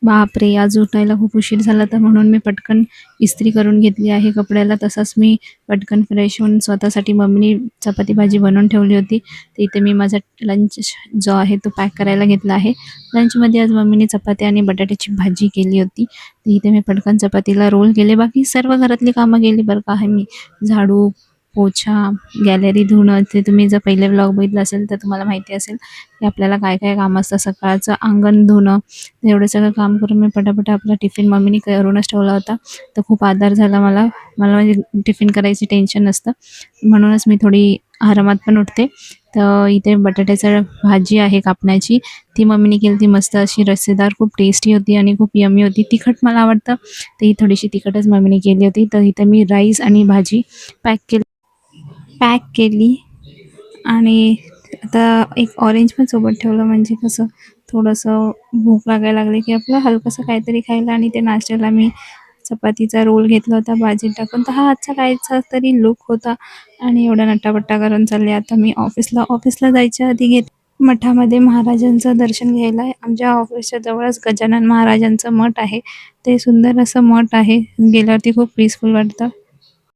बापरे! आज उठायला खूप उशीर झाला, तर म्हणून मी पटकन इस्त्री करून घेतली आहे कपड्याला. तसाच मी पटकन फ्रेश होऊन स्वतःसाठी मम्मीनी चपाती भाजी बनवून ठेवली होती. तर इथे मी माझा लंच जो आहे तो पॅक करायला घेतला आहे. लंचमध्ये आज मम्मीने चपाती आणि बटाट्याची भाजी केली होती. तर इथे मी पटकन चपातीला रोल केले. बाकी सर्व घरातली कामं केली बरं का. मी झाडू, पोछा, गॅलरी धुणं, ते तुम्ही जर पहिले व्लॉग बघितला असेल तर तुम्हाला माहिती असेल की आपल्याला काय काय काम असतं. सकाळचं अंगण धुणं, एवढं सगळं काम करून मी पटापट आपला टिफिन मम्मीने करूनच ठेवला होता. तर खूप आधार झाला मला. मला म्हणजे टिफिन करायची टेन्शन नसतं, म्हणूनच मी थोडी आरामात पण उठते. तर इथे बटाट्याची भाजी आहे कापण्याची, ती मम्मीने केली. ती मस्त अशी रस्सेदार, खूप टेस्टी होती आणि खूप यम्मी होती. तिखट मला आवडतं, तर ही थोडीशी तिखटच मम्मीने केली होती. तर इथे मी राईस आणि भाजी पॅक केली आणि आता एक ऑरेंज पण सोबत ठेवलं, म्हणजे कसं थोडंसं भूक लागायला लागली की आपलं हलकंसं काहीतरी खायला. आणि ते नाश्त्याला मी चपातीचा रोल घेतला होता भाजीत टाकून. तर हा आजचा काहीचा तरी लूक होता आणि एवढा नटापट्टा करून चालले आता मी ऑफिसला जायच्या आधी मठामध्ये महाराजांचं दर्शन घ्यायला. आमच्या ऑफिसच्या जवळच गजानन महाराजांचं मठ आहे. ते सुंदर असं मठ आहे, गेल्यावरती खूप पीसफुल वाटतं.